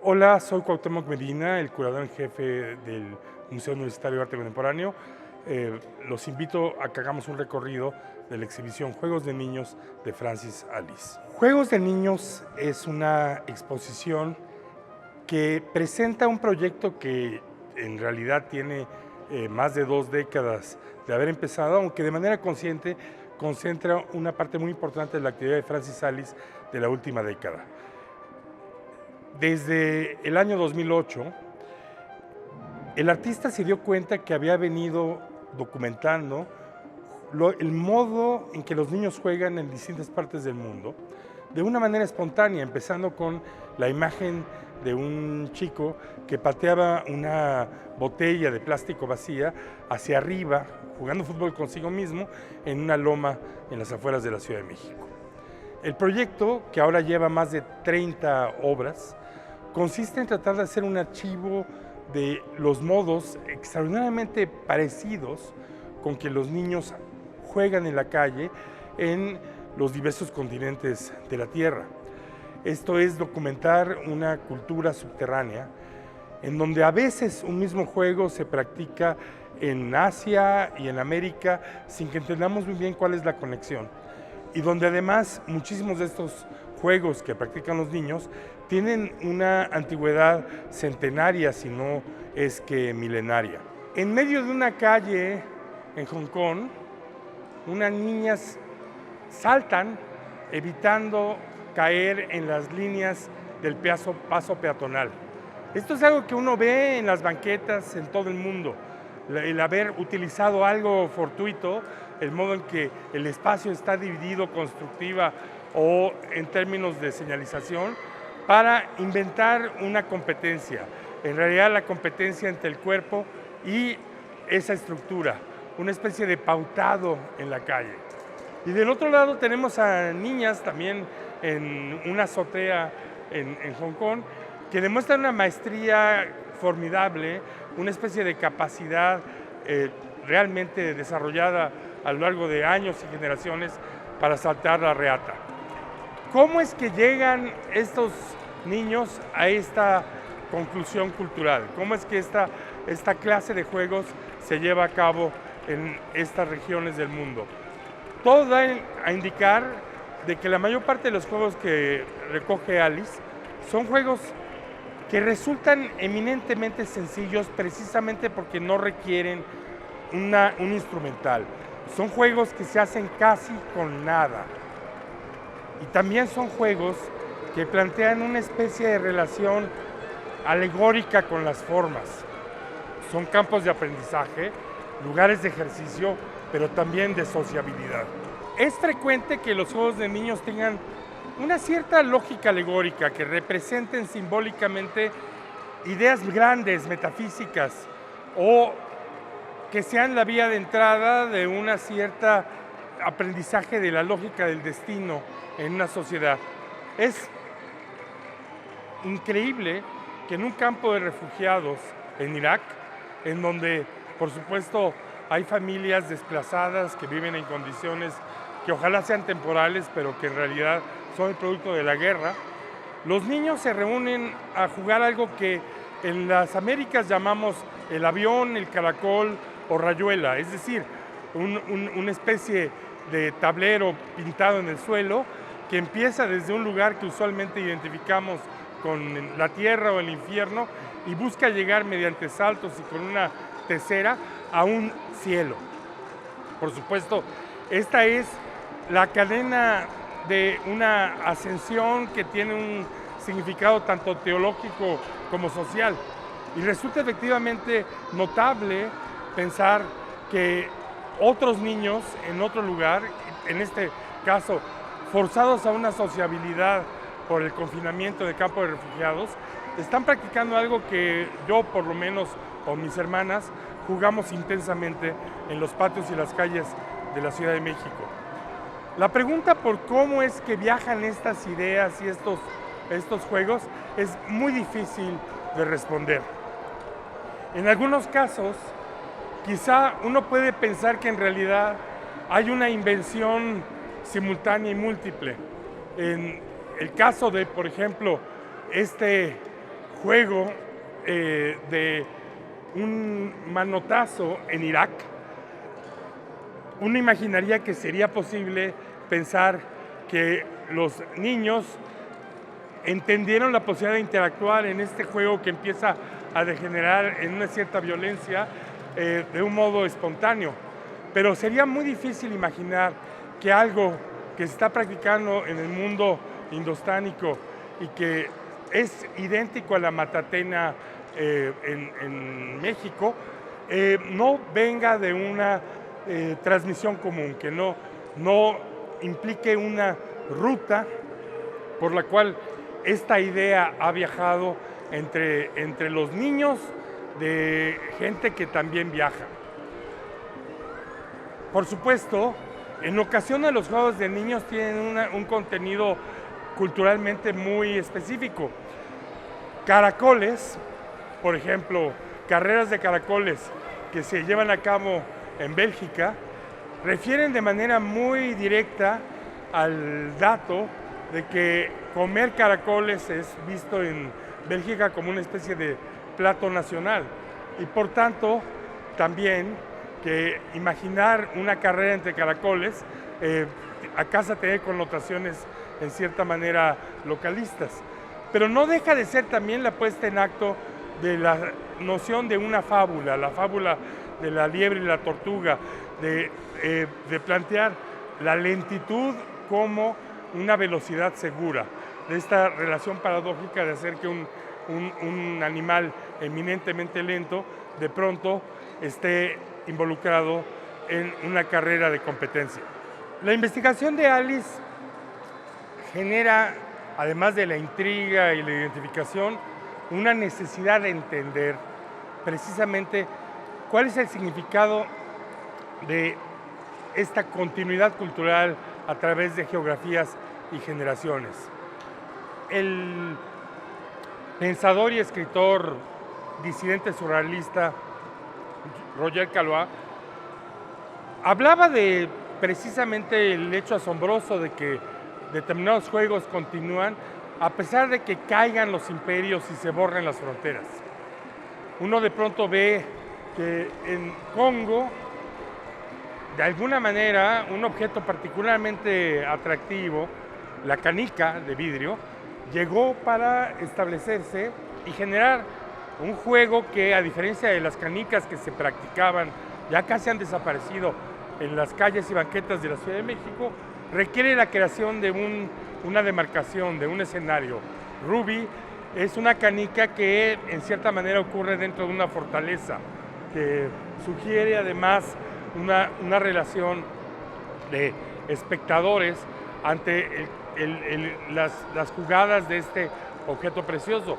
Hola, soy Cuauhtémoc Medina, el curador en jefe del Museo Universitario de Arte Contemporáneo. Los invito a que hagamos un recorrido de la exhibición Juegos de Niños de Francis Alice. Juegos de Niños es una exposición que presenta un proyecto que en realidad tiene más de 2 décadas de haber empezado, aunque de manera consciente concentra una parte muy importante de la actividad de Francis Alice de la última década. Desde el año 2008, el artista se dio cuenta que había venido documentando el modo en que los niños juegan en distintas partes del mundo, de una manera espontánea, empezando con la imagen de un chico que pateaba una botella de plástico vacía hacia arriba, jugando fútbol consigo mismo, en una loma en las afueras de la Ciudad de México. El proyecto, que ahora lleva más de 30 obras, consiste en tratar de hacer un archivo de los modos extraordinariamente parecidos con que los niños juegan en la calle en los diversos continentes de la Tierra. Esto es documentar una cultura subterránea en donde a veces un mismo juego se practica en Asia y en América sin que entendamos muy bien cuál es la conexión, y donde además muchísimos de estos juegos que practican los niños tienen una antigüedad centenaria, si no es que milenaria. En medio de una calle en Hong Kong, unas niñas saltan evitando caer en las líneas del paso peatonal. Esto es algo que uno ve en las banquetas en todo el mundo. El haber utilizado algo fortuito, el modo en que el espacio está dividido constructiva o en términos de señalización, para inventar una competencia. En realidad la competencia entre el cuerpo y esa estructura, una especie de pautado en la calle. Y del otro lado tenemos a niñas también en una azotea en Hong Kong, que demuestran una maestría formidable, una especie de capacidad realmente desarrollada a lo largo de años y generaciones para saltar la reata. ¿Cómo es que llegan estos niños a esta conclusión cultural? ¿Cómo es que esta clase de juegos se lleva a cabo en estas regiones del mundo? Todo da a indicar de que la mayor parte de los juegos que recoge Alice son juegos que resultan eminentemente sencillos precisamente porque no requieren un instrumental. Son juegos que se hacen casi con nada. Y también son juegos que plantean una especie de relación alegórica con las formas. Son campos de aprendizaje, lugares de ejercicio, pero también de sociabilidad. Es frecuente que los juegos de niños tengan una cierta lógica alegórica, que representen simbólicamente ideas grandes, metafísicas, o que sean la vía de entrada de una cierta aprendizaje de la lógica del destino en una sociedad. Es increíble que en un campo de refugiados en Irak, en donde por supuesto hay familias desplazadas que viven en condiciones que ojalá sean temporales, pero que en realidad son el producto de la guerra, los niños se reúnen a jugar algo que en las Américas llamamos el avión, el caracol o rayuela, es decir, una especie de tablero pintado en el suelo que empieza desde un lugar que usualmente identificamos con la tierra o el infierno y busca llegar mediante saltos y con una tesera a un cielo. Por supuesto, esta es la cadena de una ascensión que tiene un significado tanto teológico como social. Y resulta efectivamente notable pensar que otros niños en otro lugar, en este caso forzados a una sociabilidad por el confinamiento de campo de refugiados, están practicando algo que yo, por lo menos, o mis hermanas, jugamos intensamente en los patios y las calles de la Ciudad de México. La pregunta por cómo es que viajan estas ideas y estos juegos es muy difícil de responder. En algunos casos, quizá uno puede pensar que en realidad hay una invención simultánea y múltiple. En el caso de, por ejemplo, este juego de un manotazo en Irak, uno imaginaría que sería posible pensar que los niños entendieron la posibilidad de interactuar en este juego que empieza a degenerar en una cierta violencia de un modo espontáneo. Pero sería muy difícil imaginar que algo que se está practicando en el mundo indostánico y que es idéntico a la matatena en México, no venga de una transmisión común, que no implique una ruta por la cual esta idea ha viajado entre los niños de gente que también viaja. Por supuesto, en ocasiones los juegos de niños tienen un contenido culturalmente muy específico. Caracoles, por ejemplo, carreras de caracoles que se llevan a cabo en Bélgica, refieren de manera muy directa al dato de que comer caracoles es visto en Bélgica como una especie de plato nacional y por tanto también que imaginar una carrera entre caracoles acaso tener connotaciones en cierta manera localistas, pero no deja de ser también la puesta en acto de la noción de una fábula, la fábula de la liebre y la tortuga, de plantear la lentitud como una velocidad segura, de esta relación paradójica de hacer que un animal eminentemente lento de pronto esté involucrado en una carrera de competencia. La investigación de Alice genera, además de la intriga y la identificación, una necesidad de entender precisamente cuál es el significado de esta continuidad cultural a través de geografías y generaciones. El pensador y escritor disidente surrealista Roger Caillois hablaba de precisamente el hecho asombroso de que determinados juegos continúan a pesar de que caigan los imperios y se borren las fronteras. Uno de pronto ve que en Congo, de alguna manera, un objeto particularmente atractivo, la canica de vidrio, llegó para establecerse y generar un juego que, a diferencia de las canicas que se practicaban, ya casi han desaparecido en las calles y banquetas de la Ciudad de México, requiere la creación de una demarcación, de un escenario. Ruby es una canica que en cierta manera ocurre dentro de una fortaleza, que sugiere además una relación de espectadores ante las jugadas de este objeto precioso.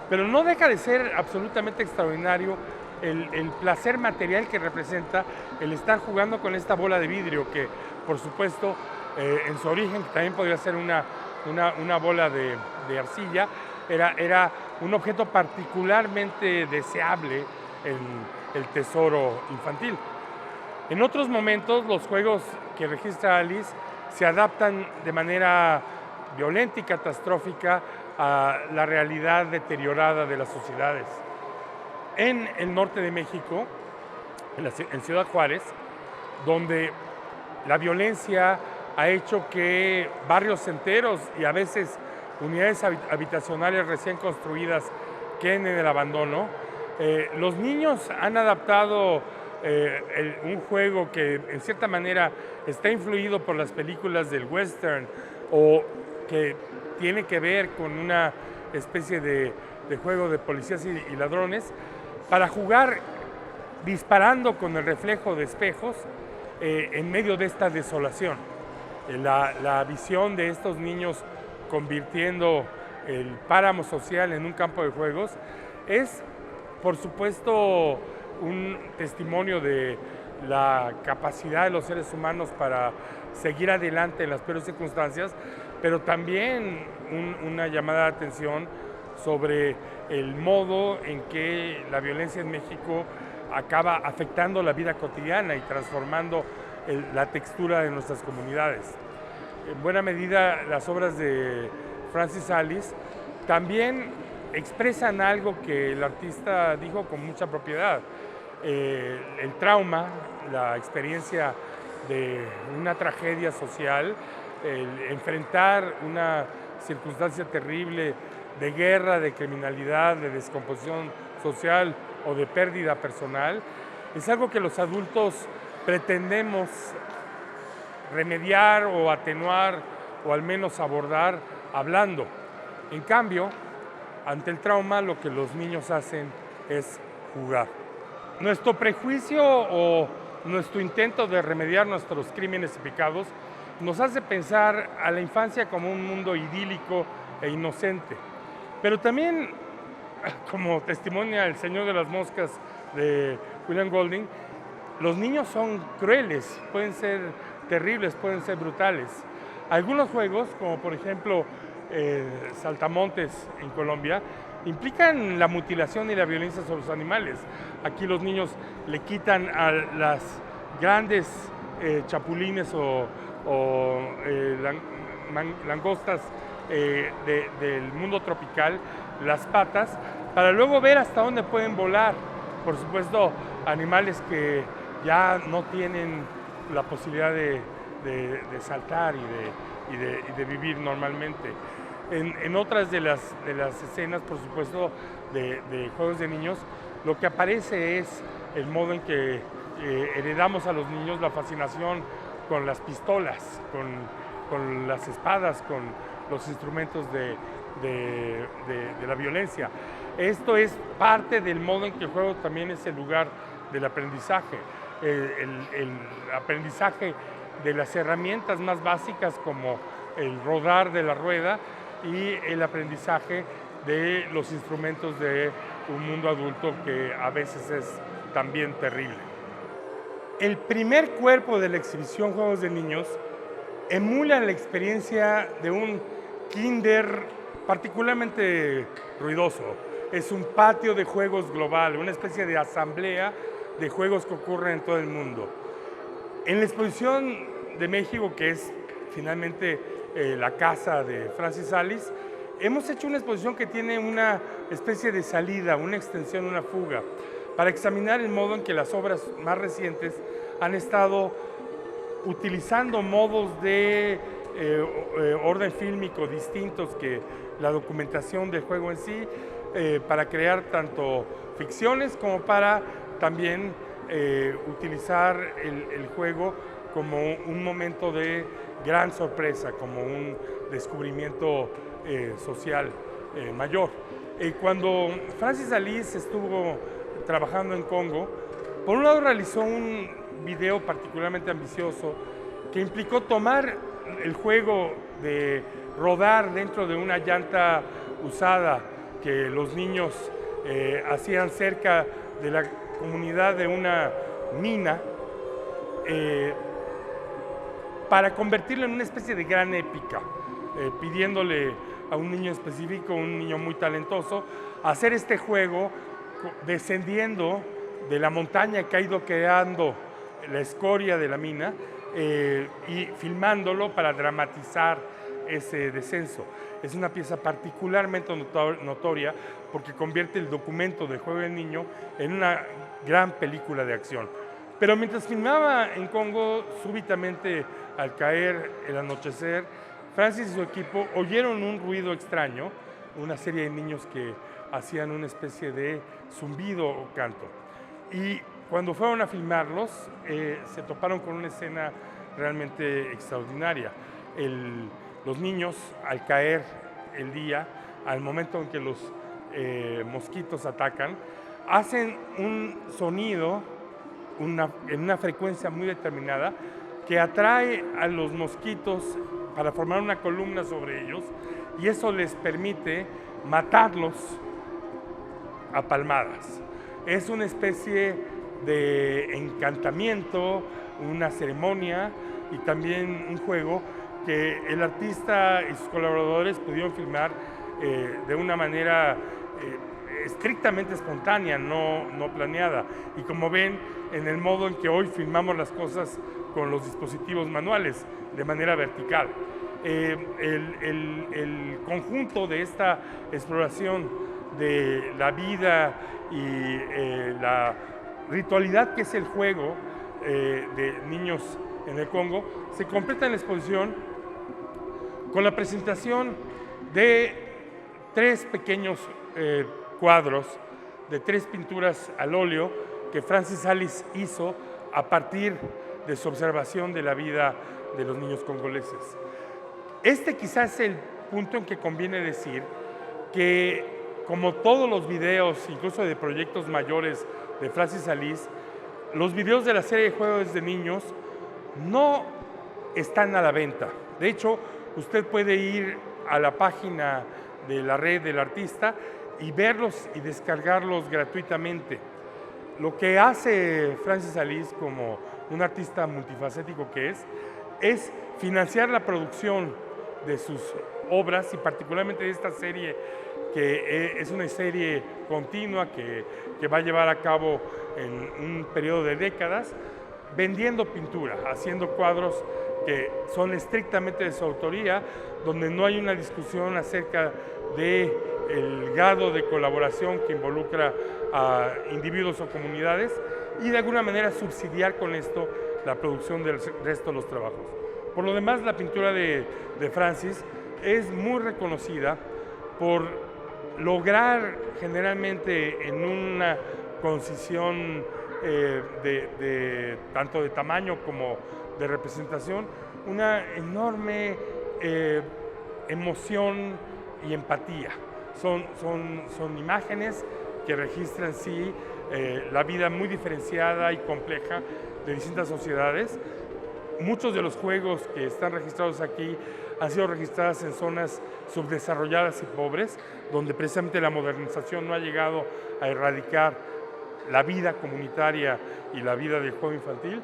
Pero no deja de ser absolutamente extraordinario el placer material que representa el estar jugando con esta bola de vidrio que, por supuesto, en su origen, que también podría ser una bola de arcilla, era un objeto particularmente deseable en el tesoro infantil. En otros momentos, los juegos que registra Alice se adaptan de manera violenta y catastrófica a la realidad deteriorada de las sociedades. En el norte de México, en Ciudad Juárez, donde la violencia ha hecho que barrios enteros y a veces unidades habitacionales recién construidas queden en el abandono, los niños han adaptado un juego que en cierta manera está influido por las películas del western o que tiene que ver con una especie de juego de policías y ladrones, para jugar disparando con el reflejo de espejos en medio de esta desolación. La visión de estos niños convirtiendo el páramo social en un campo de juegos es, por supuesto, un testimonio de la capacidad de los seres humanos para seguir adelante en las peores circunstancias, pero también una llamada de atención sobre el modo en que la violencia en México acaba afectando la vida cotidiana y transformando la textura de nuestras comunidades. En buena medida, las obras de Francis Alice también expresan algo que el artista dijo con mucha propiedad. El trauma, la experiencia de una tragedia social, el enfrentar una circunstancia terrible de guerra, de criminalidad, de descomposición social o de pérdida personal, es algo que los adultos pretendemos remediar o atenuar o al menos abordar hablando. En cambio, ante el trauma lo que los niños hacen es jugar. Nuestro prejuicio o nuestro intento de remediar nuestros crímenes y pecados nos hace pensar a la infancia como un mundo idílico e inocente. Pero también, como testimonia El Señor de las Moscas de William Golding, los niños son crueles, pueden ser terribles, pueden ser brutales. Algunos juegos, como por ejemplo Saltamontes en Colombia, implican la mutilación y la violencia sobre los animales. Aquí los niños le quitan a las grandes chapulines o langostas del mundo tropical las patas para luego ver hasta dónde pueden volar. Por supuesto, animales que ya no tienen la posibilidad de saltar y de vivir normalmente. En otras de las escenas, por supuesto, de juegos de niños, lo que aparece es el modo en que heredamos a los niños la fascinación con las pistolas, con las espadas, con los instrumentos de la violencia. Esto es parte del modo en que el juego también es el lugar del aprendizaje. El aprendizaje de las herramientas más básicas como el rodar de la rueda y el aprendizaje de los instrumentos de un mundo adulto que a veces es también terrible. El primer cuerpo de la exhibición Juegos de Niños emula la experiencia de un kinder particularmente ruidoso. Es un patio de juegos global, una especie de asamblea de juegos que ocurren en todo el mundo. En la exposición de México, que es finalmente la casa de Francis Alice, hemos hecho una exposición que tiene una especie de salida, una extensión, una fuga, para examinar el modo en que las obras más recientes han estado utilizando modos de orden fílmico distintos que la documentación del juego en sí, para crear tanto ficciones como para también utilizar el juego como un momento de gran sorpresa, como un descubrimiento social mayor. Cuando Francis Alice estuvo trabajando en Congo, por un lado realizó un video particularmente ambicioso que implicó tomar el juego de rodar dentro de una llanta usada que los niños hacían cerca de la comunidad de una mina, para convertirlo en una especie de gran épica, pidiéndole a un niño específico, un niño muy talentoso, hacer este juego descendiendo de la montaña que ha ido creando la escoria de la mina y filmándolo para dramatizar ese descenso. Es una pieza particularmente notoria porque convierte el documento del juego del niño en una gran película de acción. Pero mientras filmaba en Congo, súbitamente al caer el anochecer, Francis y su equipo oyeron un ruido extraño, una serie de niños que hacían una especie de zumbido o canto. Y cuando fueron a filmarlos, se toparon con una escena realmente extraordinaria. Los niños, al caer el día, al momento en que los mosquitos atacan, hacen un sonido en una frecuencia muy determinada que atrae a los mosquitos para formar una columna sobre ellos y eso les permite matarlos a palmadas. Es una especie de encantamiento, una ceremonia y también un juego que el artista y sus colaboradores pudieron filmar de una manera estrictamente espontánea, no planeada. Y como ven, en el modo en que hoy filmamos las cosas con los dispositivos manuales, de manera vertical. El conjunto de esta exploración de la vida y la ritualidad que es el juego de niños en el Congo, se completa en la exposición con la presentación de 3 pequeños cuadros, de 3 pinturas al óleo que Francis Alice hizo a partir de su observación de la vida de los niños congoleses. Este quizás es el punto en que conviene decir que, como todos los videos, incluso de proyectos mayores de Francis Alice, los videos de la serie de juegos de niños no están a la venta. De hecho, usted puede ir a la página de la red del artista y verlos y descargarlos gratuitamente. Lo que hace Francis Alice, como un artista multifacético que es financiar la producción de sus obras, y particularmente de esta serie, que es una serie continua que va a llevar a cabo en un periodo de décadas, vendiendo pintura, haciendo cuadros que son estrictamente de su autoría, donde no hay una discusión acerca del grado de colaboración que involucra a individuos o comunidades, y de alguna manera subsidiar con esto la producción del resto de los trabajos. Por lo demás, la pintura de Francis es muy reconocida por lograr generalmente en una concisión tanto de tamaño como de representación, una enorme emoción y empatía. Son imágenes que registran sí la vida muy diferenciada y compleja de distintas sociedades. Muchos de los juegos que están registrados aquí han sido registrados en zonas subdesarrolladas y pobres, donde precisamente la modernización no ha llegado a erradicar la vida comunitaria y la vida del juego infantil,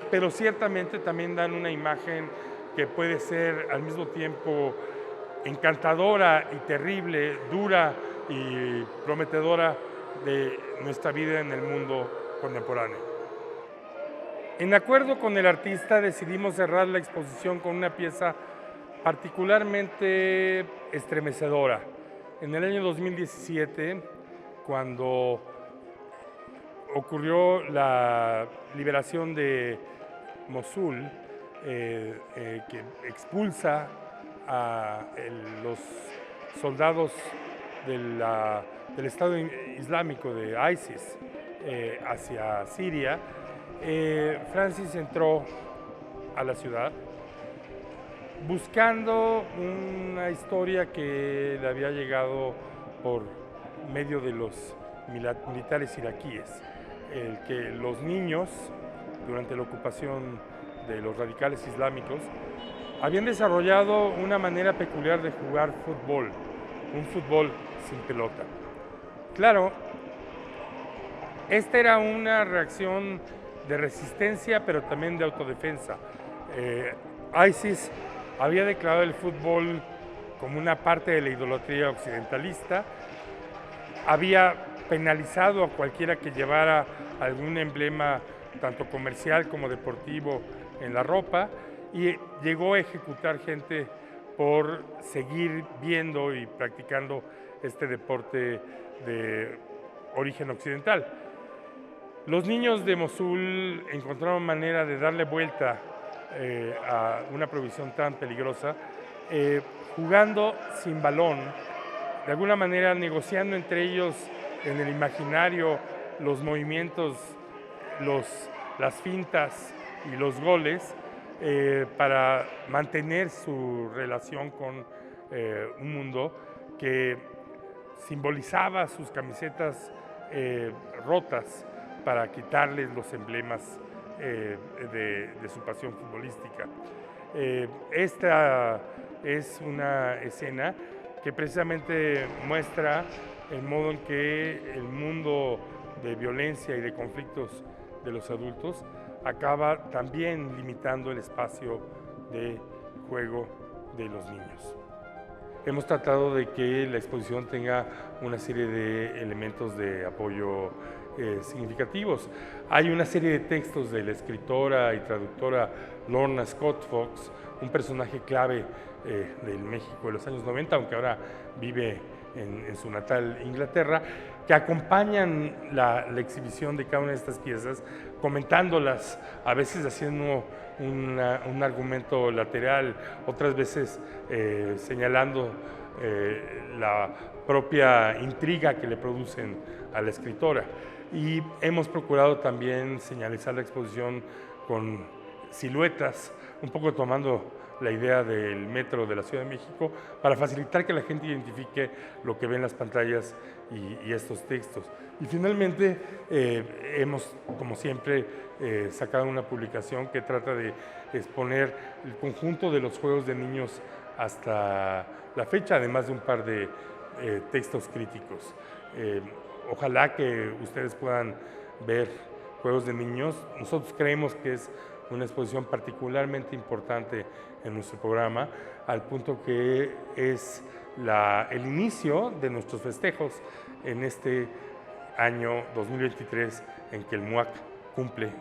pero ciertamente también dan una imagen que puede ser al mismo tiempo encantadora y terrible, dura y prometedora de nuestra vida en el mundo contemporáneo. En acuerdo con el artista, decidimos cerrar la exposición con una pieza particularmente estremecedora. En el año 2017, cuando ocurrió la liberación de Mosul, que expulsa a los soldados del Estado Islámico de ISIS hacia Siria, Francis entró a la ciudad buscando una historia que le había llegado por medio de los militares iraquíes, el que los niños, durante la ocupación de los radicales islámicos, habían desarrollado una manera peculiar de jugar fútbol, un fútbol sin pelota. Claro, esta era una reacción de resistencia, pero también de autodefensa. ISIS había declarado el fútbol como una parte de la idolatría occidentalista, había penalizado a cualquiera que llevara algún emblema tanto comercial como deportivo en la ropa, y llegó a ejecutar gente por seguir viendo y practicando este deporte de origen occidental. Los niños de Mosul encontraron manera de darle vuelta a una prohibición tan peligrosa, jugando sin balón, de alguna manera negociando entre ellos en el imaginario los movimientos, las fintas y los goles, para mantener su relación con un mundo que simbolizaba sus camisetas rotas para quitarles los emblemas de su pasión futbolística. Esta es una escena que precisamente muestra el modo en que el mundo de violencia y de conflictos de los adultos acaba también limitando el espacio de juego de los niños. Hemos tratado de que la exposición tenga una serie de elementos de apoyo significativos. Hay una serie de textos de la escritora y traductora Lorna Scott Fox, un personaje clave del México de los años 90, aunque ahora vive en su natal Inglaterra, que acompañan la exhibición de cada una de estas piezas, comentándolas, a veces haciendo un argumento lateral, otras veces señalando la propia intriga que le producen a la escritora. Y hemos procurado también señalizar la exposición con siluetas, un poco tomando la idea del metro de la Ciudad de México, para facilitar que la gente identifique lo que ve en las pantallas y estos textos. Y finalmente hemos, como siempre, sacado una publicación que trata de exponer el conjunto de los juegos de niños hasta la fecha, además de un par de textos críticos. Ojalá que ustedes puedan ver juegos de niños. Nosotros creemos que es una exposición particularmente importante en nuestro programa, al punto que es el inicio de nuestros festejos en este año 2023 en que el MUAC cumple